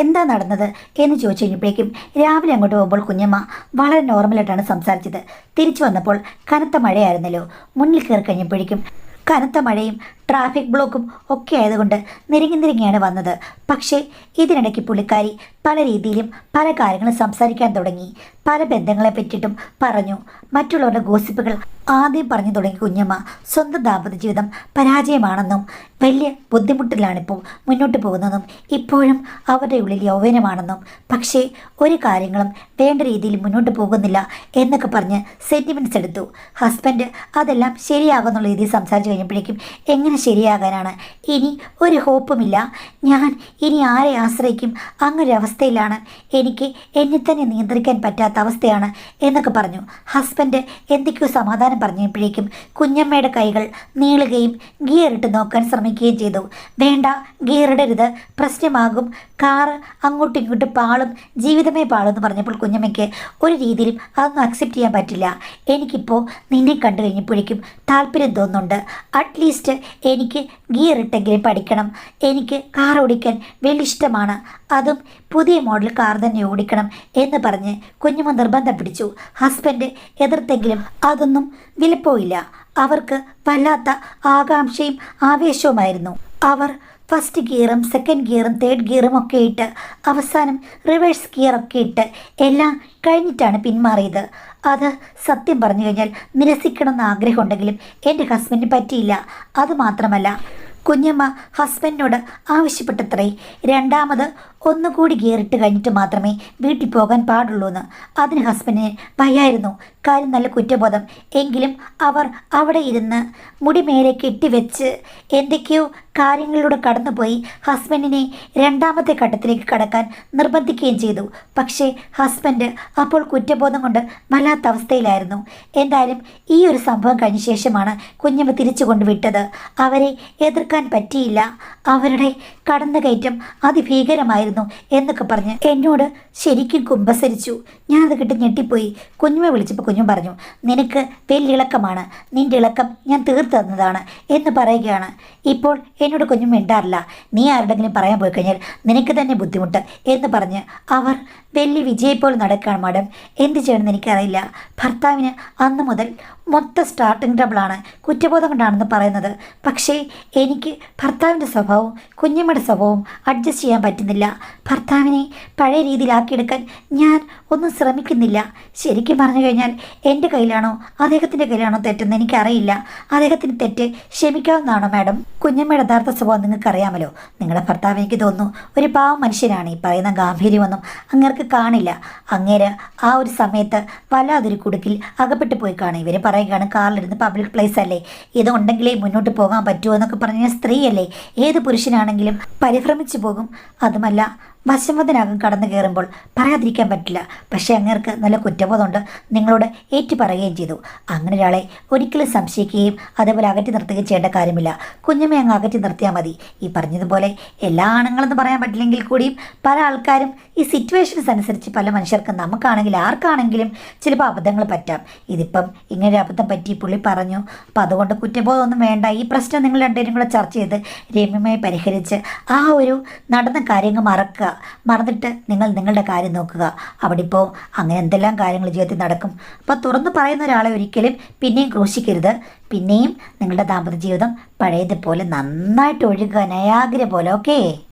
എന്താ നടന്നത് എന്ന് ചോദിച്ചു കഴിഞ്ഞപ്പോഴേക്കും രാവിലെ അങ്ങോട്ട് പോകുമ്പോൾ കുഞ്ഞമ്മ വളരെ നോർമലായിട്ടാണ് സംസാരിച്ചത്. തിരിച്ചു വന്നപ്പോൾ കനത്ത മഴയായിരുന്നല്ലോ. മുന്നിൽ കയറി കഴിഞ്ഞപ്പോഴേക്കും കനത്ത മഴയും ട്രാഫിക് ബ്ലോക്കും ഒക്കെ ആയതുകൊണ്ട് നിരങ്ങിയാണ് വന്നത്. പക്ഷേ ഇതിനിടയ്ക്ക് പുള്ളിക്കാരി പല രീതിയിലും പല കാര്യങ്ങളും സംസാരിക്കാൻ തുടങ്ങി. പല ബന്ധങ്ങളെ പറ്റിയിട്ടും പറഞ്ഞു. മറ്റുള്ളവരുടെ ഗോസിപ്പുകൾ ആദ്യം പറഞ്ഞു തുടങ്ങി കുഞ്ഞമ്മ. സ്വന്തം ദാമ്പത്യ ജീവിതം പരാജയമാണെന്നും വലിയ ബുദ്ധിമുട്ടിലാണിപ്പോൾ മുന്നോട്ട് പോകുന്നതും ഇപ്പോഴും അവരുടെ ഉള്ളിൽ യൗവനമാണെന്നും പക്ഷേ ഒരു കാര്യങ്ങളും വേണ്ട രീതിയിൽ മുന്നോട്ട് പോകുന്നില്ല എന്നൊക്കെ പറഞ്ഞ് സെൻറ്റിമെൻറ്റ്സ് എടുത്തു. ഹസ്ബൻഡ് അതെല്ലാം ശരിയാകുന്നുള്ള രീതിയിൽ സംസാരിച്ച് കഴിഞ്ഞപ്പോഴേക്കും എങ്ങനെ ശരിയാകാനാണ്? ഇനി ഒരു ഹോപ്പുമില്ല. ഞാൻ ഇനി ആരെ ആശ്രയിക്കും? അങ്ങനൊരവസ്ഥയിലാണ്. എനിക്ക് എന്നെ തന്നെ നിയന്ത്രിക്കാൻ പറ്റാത്ത അവസ്ഥയാണ് എന്നൊക്കെ പറഞ്ഞു. ഹസ്ബൻഡ് എന്തൊക്കെയോ സമാധാനം പറഞ്ഞപ്പോഴേക്കും കുഞ്ഞമ്മയുടെ കൈകൾ നീളുകയും ഗിയർ ഇട്ട് നോക്കാൻ ശ്രമിക്കുകയും ചെയ്തു. വേണ്ട, ഗിയർ ഇടരുത്, പ്രശ്നമാകും, കാറ് അങ്ങോട്ടും ഇങ്ങോട്ടും പാളും, ജീവിതമേ പാളും എന്ന് പറഞ്ഞപ്പോൾ കുഞ്ഞമ്മയ്ക്ക് ഒരു രീതിയിലും അതൊന്നും അക്സെപ്റ്റ് ചെയ്യാൻ പറ്റില്ല. എനിക്കിപ്പോൾ നിന്നെ കണ്ടു കഴിഞ്ഞപ്പോഴേക്കും താല്പര്യം തോന്നുന്നുണ്ട്. അറ്റ്ലീസ്റ്റ് എനിക്ക് ഗിയർ ഇട്ടെങ്കിലും പഠിക്കണം. എനിക്ക് കാർ ഓടിക്കാൻ വലിയ ഇഷ്ടമാണ്, അതും പുതിയ മോഡൽ കാർ തന്നെ ഓടിക്കണം എന്ന് പറഞ്ഞ് കുഞ്ഞമ്മ നിർബന്ധം പിടിച്ചു. ഹസ്ബൻഡ് എതിർത്തെങ്കിലും അതൊന്നും വിലപ്പോയില്ല. അവർക്ക് വല്ലാത്ത ആകാംക്ഷയും ആവേശവുമായിരുന്നു. അവർ ഫസ്റ്റ് ഗിയറും സെക്കൻഡ് ഗിയറും തേർഡ് ഗിയറും ഒക്കെ ഇട്ട് അവസാനം റിവേഴ്സ് ഗിയറൊക്കെ ഇട്ട് എല്ലാം കഴിഞ്ഞിട്ടാണ് പിന്മാറിയത്. അത് സത്യം പറഞ്ഞു കഴിഞ്ഞാൽ നിരസിക്കണമെന്ന് ആഗ്രഹമുണ്ടെങ്കിലും എൻ്റെ ഹസ്ബൻഡിന് പറ്റിയില്ല. അതുമാത്രമല്ല, കുഞ്ഞമ്മ ഹസ്ബൻഡിനോട് ആവശ്യപ്പെട്ടത്രേ രണ്ടാമത് ഒന്നുകൂടി ഗിയറിട്ട് കഴിഞ്ഞിട്ട് മാത്രമേ വീട്ടിൽ പോകാൻ പാടുള്ളൂ എന്ന്. അതിന് ഹസ്ബൻഡിന് വയ്യായിരുന്നു. കാര്യം നല്ല കുറ്റബോധം. എങ്കിലും അവർ അവിടെ ഇരുന്ന് മുടി മേലെ കെട്ടിവെച്ച് എന്തൊക്കെയോ കാര്യങ്ങളിലൂടെ കടന്നുപോയി ഹസ്ബൻഡിനെ രണ്ടാമത്തെ ഘട്ടത്തിലേക്ക് കടക്കാൻ നിർബന്ധിക്കുകയും ചെയ്തു. പക്ഷേ ഹസ്ബൻഡ് അപ്പോൾ കുറ്റബോധം കൊണ്ട് വല്ലാത്ത അവസ്ഥയിലായിരുന്നു. എന്തായാലും ഈ ഒരു സംഭവം കഴിഞ്ഞ ശേഷമാണ് കുഞ്ഞമ്മ തിരിച്ചു കൊണ്ടുവിട്ടത്. അവരെ എതിർക്കാൻ പറ്റിയില്ല. അവരുടെ കടന്നുകയറ്റം അതിഭീകരമായിരുന്നു എന്നൊക്കെ പറഞ്ഞ് എന്നോട് ശരിക്കും കുമ്പസരിച്ചു. ഞാനത് കിട്ടി ഞെട്ടിപ്പോയി. കുഞ്ഞുമെ വിളിച്ചപ്പോൾ കുഞ്ഞും പറഞ്ഞു, നിനക്ക് വലിയ ഇളക്കമാണ്, നിൻ്റെ ഇളക്കം ഞാൻ തീർത്തു തന്നതാണ് എന്ന് പറയുകയാണ്. ഇപ്പോൾ എന്നോട് കുഞ്ഞും മിണ്ടാറില്ല. നീ ആരുടെങ്കിലും പറയാൻ പോയി കഴിഞ്ഞാൽ നിനക്ക് തന്നെ ബുദ്ധിമുട്ട് എന്ന് പറഞ്ഞ് അവർ വലിയ വിജയിപ്പോൾ നടക്കുകയാണ്. മാഡം, എന്ത് ചെയ്യണമെന്ന് എനിക്കറിയില്ല. ഭർത്താവിന് അന്ന് മുതൽ മൊത്തം സ്റ്റാർട്ടിങ് ട്രബിളാണ്, കുറ്റബോധം കൊണ്ടാണെന്ന് പറയുന്നത്. പക്ഷേ എനിക്ക് ഭർത്താവിൻ്റെ സ്വഭാവവും കുഞ്ഞമ്മയുടെ സ്വഭാവവും അഡ്ജസ്റ്റ് ചെയ്യാൻ പറ്റുന്നില്ല. ഭർത്താവിനെ പഴയ രീതിയിലാക്കിയെടുക്കാൻ ഞാൻ ഒന്നും ശ്രമിക്കുന്നില്ല. ശരിക്കും പറഞ്ഞു കഴിഞ്ഞാൽ എൻ്റെ കയ്യിലാണോ അദ്ദേഹത്തിൻ്റെ കയ്യിലാണോ തെറ്റെന്ന് എനിക്കറിയില്ല. അദ്ദേഹത്തിന് തെറ്റ് ക്ഷമിക്കാവുന്നതാണോ മാഡം? കുഞ്ഞമ്മയുടെ യഥാർത്ഥ സ്വഭാവം നിങ്ങൾക്കറിയാമല്ലോ. നിങ്ങളുടെ ഭർത്താവ് എനിക്ക് തോന്നുന്നു ഒരു പാവം മനുഷ്യനാണ്. ഈ പറയുന്ന ഗാംഭീര്യമൊന്നും അങ്ങേർക്ക് കാണില്ല. അങ്ങേര് ആ ഒരു സമയത്ത് വല്ലാതൊരു കുടുക്കിൽ അകപ്പെട്ടു പോയി കാണും. ഇവർ പറയുകയാണ് കാറിലിരുന്ന് പബ്ലിക് പ്ലേസ് അല്ലേ, ഇതുണ്ടെങ്കിലേ മുന്നോട്ട് പോകാൻ പറ്റുമോ എന്നൊക്കെ പറഞ്ഞാൽ സ്ത്രീയല്ലേ, ഏത് പുരുഷനാണെങ്കിലും പരിഭ്രമിച്ചു പോകും. അതുമല്ല, വശംവദനാകും കടന്നു കയറുമ്പോൾ പറയാതിരിക്കാൻ പറ്റില്ല. പക്ഷേ അങ്ങേർക്ക് നല്ല കുറ്റബോധമുണ്ട്. നിങ്ങളോട് ഏറ്റു പറയുകയും ചെയ്തു. അങ്ങനെ ഒരാളെ ഒരിക്കലും സംശയിക്കുകയും അതേപോലെ അകറ്റി നിർത്തുകയും ചെയ്യേണ്ട കാര്യമില്ല. കുഞ്ഞമ്മയെ അങ്ങ് അകറ്റി നിർത്തിയാൽ മതി. ഈ പറഞ്ഞതുപോലെ എല്ലാ ആണുങ്ങളെന്ന് പറയാൻ പറ്റില്ലെങ്കിൽ കൂടിയും പല ആൾക്കാരും ഈ സിറ്റുവേഷൻസ് അനുസരിച്ച് പല മനുഷ്യർക്കും നമുക്കാണെങ്കിലും ആർക്കാണെങ്കിലും ചിലപ്പോൾ അബദ്ധങ്ങൾ പറ്റാം. ഇതിപ്പം ഇങ്ങനെ അബദ്ധം പറ്റി പുള്ളി പറഞ്ഞു. അപ്പം അതുകൊണ്ട് കുറ്റബോധമൊന്നും വേണ്ട. ഈ പ്രശ്നം നിങ്ങൾ രണ്ടുപേരും കൂടെ ചർച്ച ചെയ്ത് രമ്യമായി പരിഹരിച്ച് ആ ഒരു നടന്ന കാര്യങ്ങൾ മറന്നിട്ട് നിങ്ങൾ നിങ്ങളുടെ കാര്യം നോക്കുക. അവിടെ ഇപ്പോൾ അങ്ങനെ എന്തെല്ലാം കാര്യങ്ങൾ ജീവിതത്തിൽ നടക്കും. അപ്പോൾ തുറന്നു പറയുന്ന ഒരാളെ ഒരിക്കലും പിന്നെയും ക്രൂശിക്കരുത്. പിന്നെയും നിങ്ങളുടെ ദാമ്പത്യ ജീവിതം പഴയതുപോലെ നന്നായിട്ട് ഒഴുകുക, നയാഗ്ര പോലെ. ഓക്കേ.